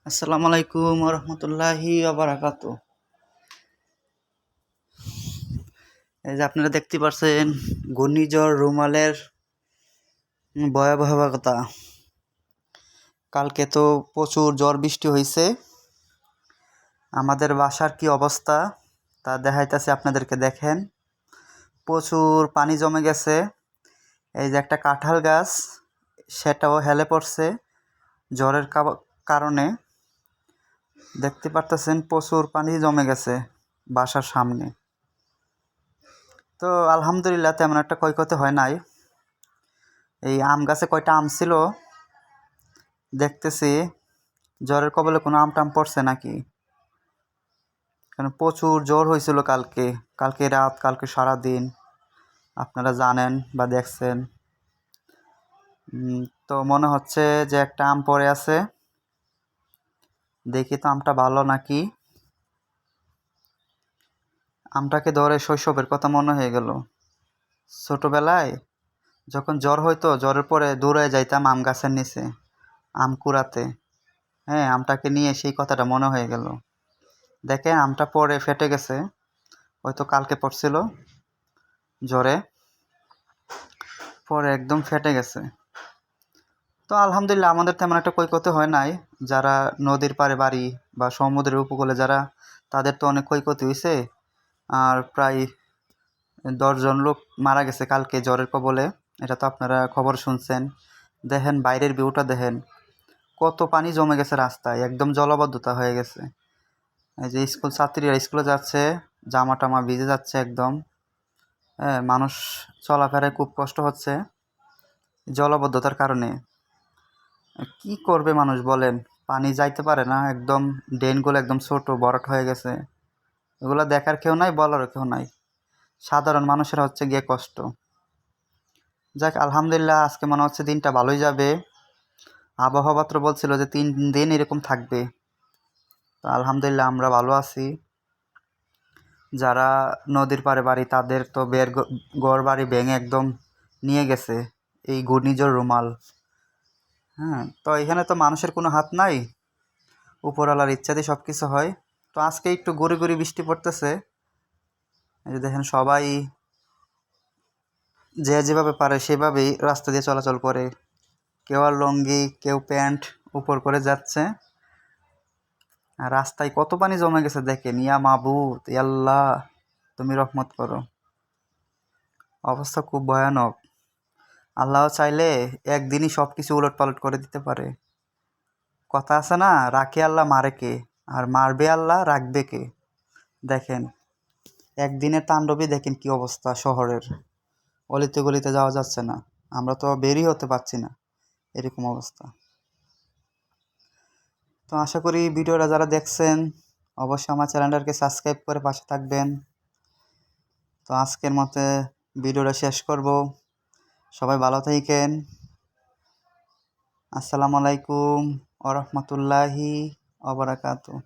আসসালামু আলাইকুম রহমতুল্লাহি বারাকাতু। এই যে আপনারা দেখতে পাচ্ছেন ঘূর্ণিঝড় রুমালের ভয়াবহতা। কালকে তো প্রচুর ঝড় বৃষ্টি হয়েছে। আমাদের বাসার কি অবস্থা তা দেখাইতেছি আপনাদেরকে, দেখেন প্রচুর পানি জমে গেছে। এই যে একটা কাঁঠাল গাছ, সেটাও হেলে পড়ছে ঝড়ের কারণে। দেখতে পারতেছেন প্রচুর পানি জমে গেছে বাসার সামনে। তো আলহামদুলিল্লাহ তেমন একটা ক্ষয়ক্ষতি হয় নাই। এই আম গাছে কয়টা আম ছিল, দেখতেছি জ্বরের কবলে কোনো আম টাম পড়ছে নাকি, কারণ প্রচুর জ্বর হয়েছিল কালকে রাত, কালকে সারা দিন আপনারা জানেন বা দেখছেন। তো মনে হচ্ছে যে একটা আম পড়ে আছে, দেখি তো আমটা ভালো নাকি। আমটাকে ধরে শৈশবের কথা মনে হয়ে গেল। ছোটবেলায় যখন জ্বর হইতো, জ্বরের পরে দৌড়ে যাইতাম আম গাছের নিচে আম কুড়াতে। হ্যাঁ, আমটাকে নিয়ে সেই কথাটা মনে হয়ে গেল। দেখেন আমটা পরে ফেটে গেছে, হয়তো কালকে পড়ছিল জ্বরে, পরে একদম ফেটে গেছে। তো আলহামদুলিল্লাহ আমাদের তেমন একটা ক্ষয়ক্ষতি হয় নাই। যারা নদীর পাড়ে বাড়ি বা সমুদ্রের উপকূলে যারা, তাদের তো অনেক ক্ষয়ক্ষতি হয়েছে। আর প্রায় 10 জন লোক মারা গেছে কালকে জ্বরের কবলে, এটা তো আপনারা খবর শুনছেন। দেখেন বাইরের ভিউটা দেখেন, কত পানি জমে গেছে রাস্তায়, একদম জলাবদ্ধতা হয়ে গেছে। এই যে স্কুল ছাত্রীরা স্কুলে যাচ্ছে, জামা টামা ভিজে যাচ্ছে একদম। হ্যাঁ, মানুষ চলাফেরায় খুব কষ্ট হচ্ছে জলাবদ্ধতার কারণে। কি করবে মানুষ বলেন, পানি যাইতে পারে না, একদম ড্রেনগুলো একদম ছোট ভরাট হয়ে গেছে। এগুলো দেখার কেউ নাই, বলারও কেউ নাই, সাধারণ মানুষেরা হচ্ছে গিয়ে কষ্ট। যাক আলহামদুলিল্লাহ, আজকে মনে হচ্ছে দিনটা ভালোই যাবে। আবহাওয়া পত্র বলছিল যে 3 দিন এরকম থাকবে। তো আলহামদুলিল্লাহ আমরা ভালো আছি। যারা নদীর পাড়ে বাড়ি, তাদের তো ঘর বাড়ি ভেঙে একদম নিয়ে গেছে এই ঘূর্ণিঝড় রুমাল। হ্যাঁ, তো এখানে তো মানুষের কোনো হাত নাই, উপরওয়ালার ইচ্ছাতে সব কিছু হয়। তো আজকে একটু গুড়ি গুড়ি বৃষ্টি পড়তেছে। এই যে দেখেন সবাই যে যেভাবে পারে সেভাবেই রাস্তা দিয়ে চলাচল করে। কেউ আর লুঙ্গি, কেউ প্যান্ট উপর করে যাচ্ছে। আর রাস্তায় কত পানি জমে গেছে দেখেন, ইয়া মাবুদ আল্লাহ, তুমি রহমত করো। অবস্থা খুব ভয়ানক। আল্লাহ চাইলে একদিনই সব কিছু উলট পালট করে দিতে পারে। কথা আছে না, রাখে আল্লাহ মারে কে, আর মারবে আল্লাহ রাখবে কে। দেখেন একদিনের তাণ্ডবই দেখেন কি অবস্থা শহরের, অলিতে গলিতে যাওয়া যাচ্ছে না, আমরা তো বেরই হতে পারছি না, এরকম অবস্থা। তো আশা করি ভিডিওটা যারা দেখছেন অবশ্যই আমার চ্যানেলটাকে সাবস্ক্রাইব করে পাশে থাকবেন। তো আজকের মতে ভিডিওটা শেষ করব। সবাই ভালো থাকেন। আসসালামু আলাইকুম ওয়া রাহমাতুল্লাহি ওয়া বারাকাতুহু।